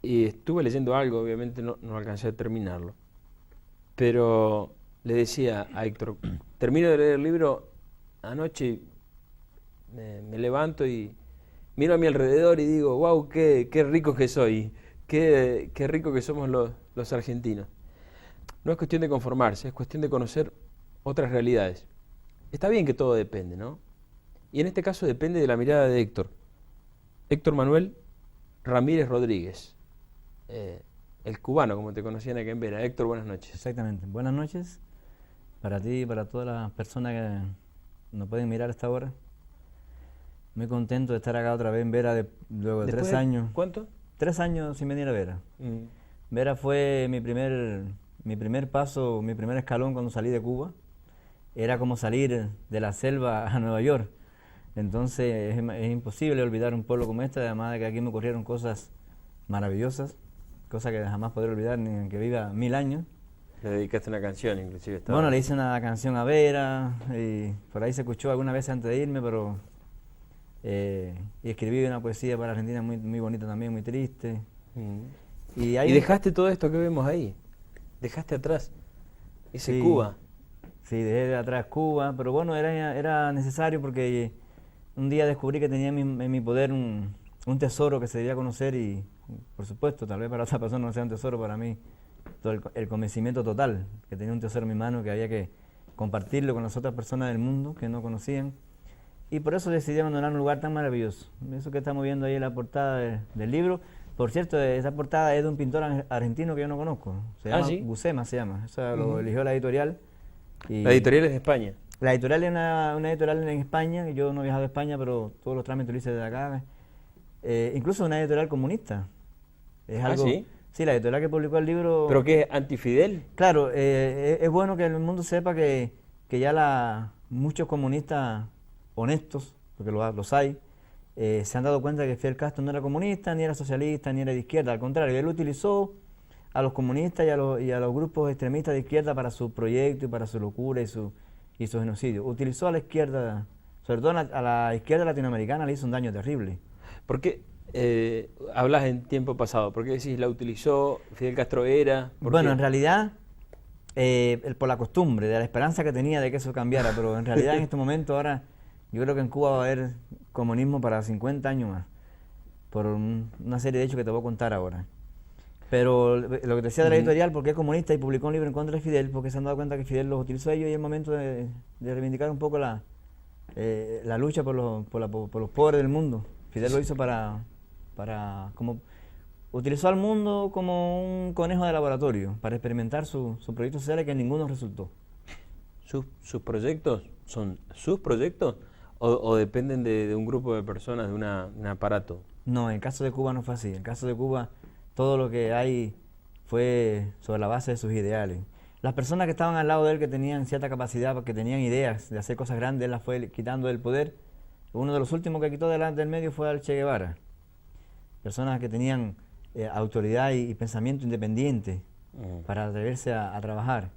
y estuve leyendo algo, obviamente no alcancé a terminarlo, pero le decía a Héctor, termino de leer el libro anoche y me levanto y miro a mi alrededor y digo, wow, qué rico que soy, qué rico que somos los argentinos. No es cuestión de conformarse, es cuestión de conocer otras realidades. Está bien que todo depende, ¿no? Y en este caso depende de la mirada de Héctor. Héctor Manuel Ramírez Rodríguez, el cubano, como te conocían acá en Vera. Héctor, buenas noches. Exactamente. Buenas noches para ti y para todas las personas que nos pueden mirar a esta hora. Muy contento de estar acá otra vez en Vera luego de 3 años. ¿Cuánto? 3 años sin venir a Vera. Vera fue mi primer paso, mi primer escalón cuando salí de Cuba. Era como salir de la selva a Nueva York. Entonces es imposible olvidar un pueblo como este, además de que aquí me ocurrieron cosas maravillosas, cosas que jamás podré olvidar ni aunque viva 1000 años. Le dedicaste una canción, inclusive. Bueno, le hice una canción a Vera, y por ahí se escuchó alguna vez antes de irme, pero... y escribí una poesía para Argentina muy, muy bonita también, muy triste. Y dejaste todo esto que vemos ahí, dejaste atrás ese Cuba. Sí, dejé de atrás Cuba, pero bueno, era necesario porque un día descubrí que tenía en mi poder un tesoro que se debía conocer y, por supuesto, tal vez para otra persona no sea un tesoro, para mí, todo el convencimiento total, que tenía un tesoro en mi mano que había que compartirlo con las otras personas del mundo que no conocían. Y por eso decidí abandonar un lugar tan maravilloso. Eso que estamos viendo ahí en la portada del libro. Por cierto, esa portada es de un pintor argentino que yo no conozco. Se llama ¿sí? Buscema, se llama. Eso lo eligió la editorial. La editorial es de España. La editorial es una editorial en España. Yo no he viajado a España, pero todos los trámites lo hice desde acá. Incluso una editorial comunista. Es algo, ¿sí? Sí, la editorial que publicó el libro... ¿Pero qué es antifidel? Claro, es bueno que el mundo sepa que ya muchos comunistas honestos, porque los hay, se han dado cuenta que Fidel Castro no era comunista, ni era socialista, ni era de izquierda. Al contrario, él utilizó a los comunistas y a los grupos extremistas de izquierda para su proyecto y para su locura y su genocidio. Utilizó a la izquierda, sobre todo a la izquierda latinoamericana, le hizo un daño terrible. ¿Por qué hablas en tiempo pasado? ¿Por qué decís la utilizó, Fidel Castro era? Bueno, en realidad, por la costumbre, de la esperanza que tenía de que eso cambiara, pero en realidad en este momento ahora... Yo creo que en Cuba va a haber comunismo para 50 años más, por una serie de hechos que te voy a contar ahora. Pero lo que te decía de la editorial, porque es comunista y publicó un libro en contra de Fidel, porque se han dado cuenta que Fidel los utilizó a ellos y es el momento de reivindicar un poco la lucha por los pobres del mundo. Fidel lo hizo utilizó al mundo como un conejo de laboratorio, para experimentar sus proyectos sociales que ninguno resultó. ¿Sus proyectos son sus proyectos? ¿O dependen de un grupo de personas, de un aparato? No, en el caso de Cuba no fue así. En el caso de Cuba, todo lo que hay fue sobre la base de sus ideales. Las personas que estaban al lado de él, que tenían cierta capacidad, que tenían ideas de hacer cosas grandes, él las fue quitando del poder. Uno de los últimos que quitó delante del medio fue al Che Guevara. Personas que tenían autoridad y pensamiento independiente para atreverse a trabajar.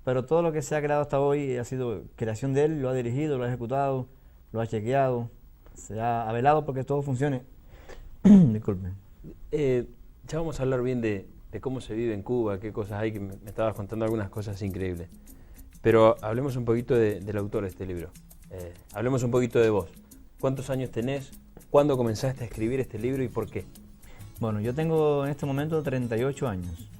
Pero todo lo que se ha creado hasta hoy ha sido creación de él, lo ha dirigido, lo ha ejecutado, lo ha chequeado, se ha velado porque todo funcione. Disculpen. Ya vamos a hablar bien de cómo se vive en Cuba, qué cosas hay, que me estabas contando algunas cosas increíbles. Pero hablemos un poquito del autor de este libro. Hablemos un poquito de vos. ¿Cuántos años tenés? ¿Cuándo comenzaste a escribir este libro y por qué? Bueno, yo tengo en este momento 38 años.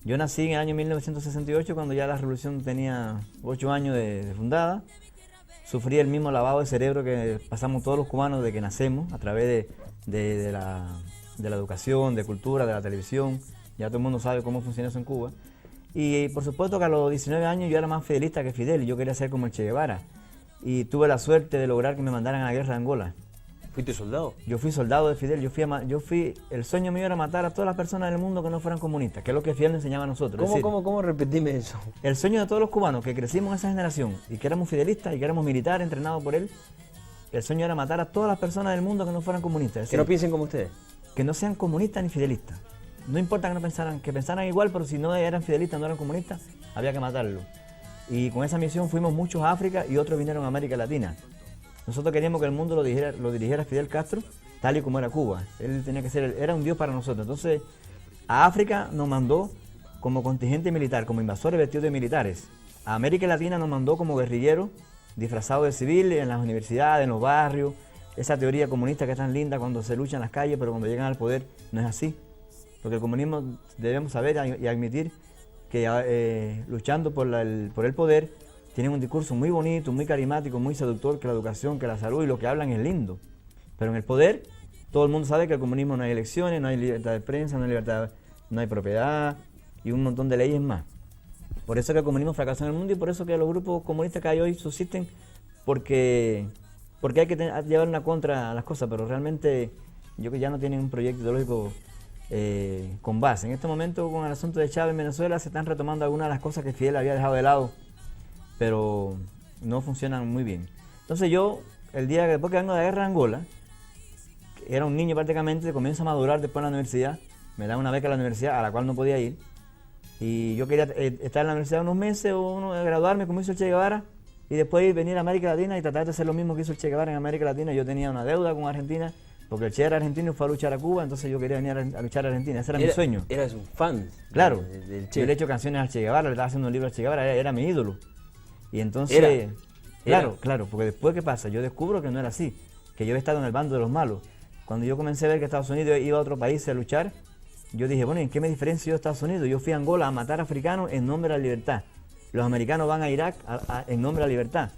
Yo nací en el año 1968, cuando ya la revolución tenía 8 años de fundada. Sufrí el mismo lavado de cerebro que pasamos todos los cubanos desde que nacemos, a través de la educación, de cultura, de la televisión. Ya todo el mundo sabe cómo funciona eso en Cuba. Y por supuesto que a los 19 años yo era más fidelista que Fidel, y yo quería ser como el Che Guevara. Y tuve la suerte de lograr que me mandaran a la guerra de Angola. ¿Fuiste soldado? Yo fui soldado de Fidel, el sueño mío era matar a todas las personas del mundo que no fueran comunistas, que es lo que Fidel nos enseñaba a nosotros. ¿Cómo repetime eso? El sueño de todos los cubanos que crecimos en esa generación y que éramos fidelistas y que éramos militares entrenados por él, el sueño era matar a todas las personas del mundo que no fueran comunistas. Es decir, que no piensen como ustedes. Que no sean comunistas ni fidelistas. No importa que pensaran igual, pero si no eran fidelistas, no eran comunistas, había que matarlos. Y con esa misión fuimos muchos a África y otros vinieron a América Latina. Nosotros queríamos que el mundo lo dirigiera Fidel Castro, tal y como era Cuba. Él tenía que ser, era un dios para nosotros. Entonces, A África nos mandó como contingente militar, como invasores vestidos de militares. A América Latina nos mandó como guerrilleros, disfrazados de civil, en las universidades, en los barrios. Esa teoría comunista que es tan linda cuando se lucha en las calles, pero cuando llegan al poder no es así. Porque el comunismo debemos saber y admitir que luchando por el poder, tienen un discurso muy bonito, muy carismático, muy seductor, que la educación, que la salud y lo que hablan es lindo. Pero en el poder, todo el mundo sabe que el comunismo no hay elecciones, no hay libertad de prensa, no hay libertad, no hay propiedad y un montón de leyes más. Por eso que el comunismo fracasó en el mundo y por eso que los grupos comunistas que hay hoy subsisten, porque hay que llevar una contra a las cosas, pero realmente yo que ya no tienen un proyecto ideológico con base. En este momento, con el asunto de Chávez en Venezuela, se están retomando algunas de las cosas que Fidel había dejado de lado, pero no funcionan muy bien. Entonces yo, el día después que vengo de la guerra de Angola, era un niño prácticamente, comienzo a madurar después en la universidad, me dan una beca a la universidad a la cual no podía ir, y yo quería estar en la universidad unos meses o graduarme como hizo el Che Guevara, y después venir a América Latina y tratar de hacer lo mismo que hizo el Che Guevara en América Latina. Yo tenía una deuda con Argentina, porque el Che era argentino y fue a luchar a Cuba, entonces yo quería venir a luchar a Argentina, ese era mi sueño. Eras un fan. Claro, del Che. yo le he hecho canciones al Che Guevara, le estaba haciendo un libro al Che Guevara, era mi ídolo. Y entonces, claro, porque después ¿qué pasa? Yo descubro que no era así, que yo había estado en el bando de los malos. Cuando yo comencé a ver que Estados Unidos iba a otro país a luchar, yo dije, bueno, ¿en qué me diferencio yo de Estados Unidos? Yo fui a Angola a matar africanos en nombre de la libertad. Los americanos van a Irak en nombre de la libertad.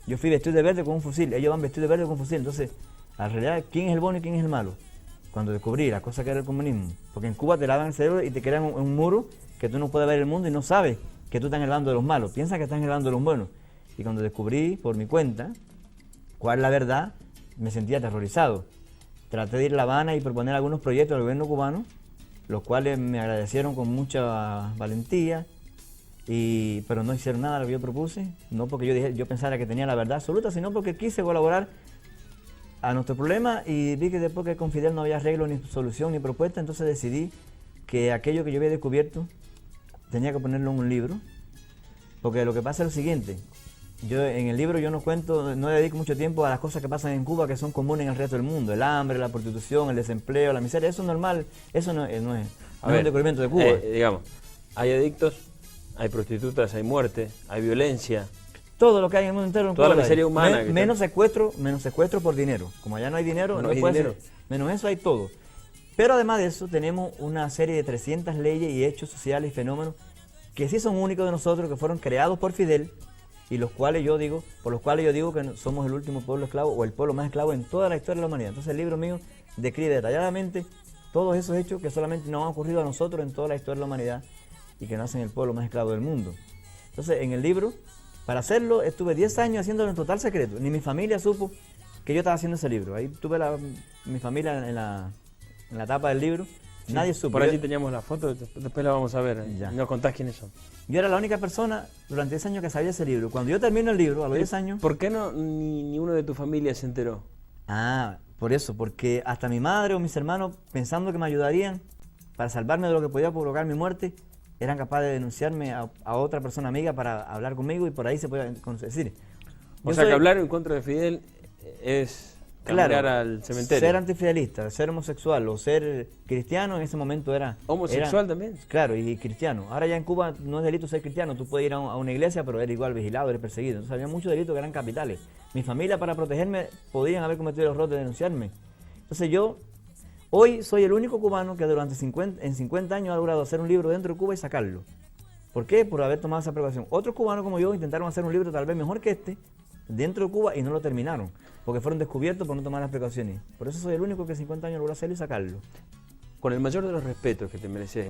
Yo fui vestido de verde con un fusil, ellos van vestidos de verde con un fusil. Entonces, en realidad, ¿quién es el bueno y quién es el malo? Cuando descubrí la cosa que era el comunismo. Porque en Cuba te lavan el cerebro y te crean un muro que tú no puedes ver el mundo y no sabes que tú estás en el bando de los malos. Piensas que estás en el bando de los buenos. Y cuando descubrí, por mi cuenta, cuál es la verdad, me sentía aterrorizado. Traté de ir a La Habana y proponer algunos proyectos al gobierno cubano, los cuales me agradecieron con mucha valentía, pero no hicieron nada de lo que yo propuse, no porque yo pensara que tenía la verdad absoluta, sino porque quise colaborar a nuestro problema y vi que después que con Fidel no había arreglo, ni solución, ni propuesta, entonces decidí que aquello que yo había descubierto tenía que ponerlo en un libro, porque lo que pasa es lo siguiente. Yo en el libro yo no dedico mucho tiempo a las cosas que pasan en Cuba que son comunes en el resto del mundo, el hambre, la prostitución, el desempleo, la miseria, eso es normal, eso no es un descubrimiento de Cuba. Digamos, hay adictos, hay prostitutas, hay muerte, hay violencia. Todo lo que hay en el mundo entero. Toda la miseria humana. Menos secuestro por dinero. Como allá no hay dinero, no puede ser. Menos eso hay todo. Pero además de eso tenemos una serie de 300 leyes y hechos sociales y fenómenos que sí son únicos de nosotros, que fueron creados por Fidel, y por los cuales yo digo que somos el último pueblo esclavo o el pueblo más esclavo en toda la historia de la humanidad. Entonces el libro mío describe detalladamente todos esos hechos que solamente nos han ocurrido a nosotros en toda la historia de la humanidad y que nos hacen el pueblo más esclavo del mundo. Entonces en el libro, para hacerlo, estuve 10 años haciéndolo en total secreto. Ni mi familia supo que yo estaba haciendo ese libro. Ahí tuve mi familia en la tapa del libro. Sí, nadie supo. Por allí teníamos la foto, después la vamos a ver. Ya. Nos contás quiénes son. Yo era la única persona durante 10 años que sabía ese libro. Cuando yo termino el libro, a los 10 años... ¿Por qué no ni uno de tu familia se enteró? Por eso, porque hasta mi madre o mis hermanos, pensando que me ayudarían para salvarme de lo que podía provocar mi muerte, eran capaces de denunciarme a otra persona amiga para hablar conmigo y por ahí se puede decir. O sea que hablar en contra de Fidel es caminar al cementerio. Ser antifidelista, ser homosexual o ser cristiano en ese momento era... ¿Homosexual también? Claro, y cristiano. Ahora ya en Cuba no es delito ser cristiano, tú puedes ir a una iglesia pero eres igual vigilado, eres perseguido. Entonces había muchos delitos que eran capitales. Mi familia para protegerme podían haber cometido el error de denunciarme. Entonces yo hoy soy el único cubano que durante 50 años ha logrado hacer un libro dentro de Cuba y sacarlo. ¿Por qué? Por haber tomado esa precaución. Otros cubanos como yo intentaron hacer un libro tal vez mejor que este dentro de Cuba y no lo terminaron, porque fueron descubiertos por no tomar las precauciones. Por eso soy el único que 50 años logró hacerlo y sacarlo. Con el mayor de los respetos que te mereces.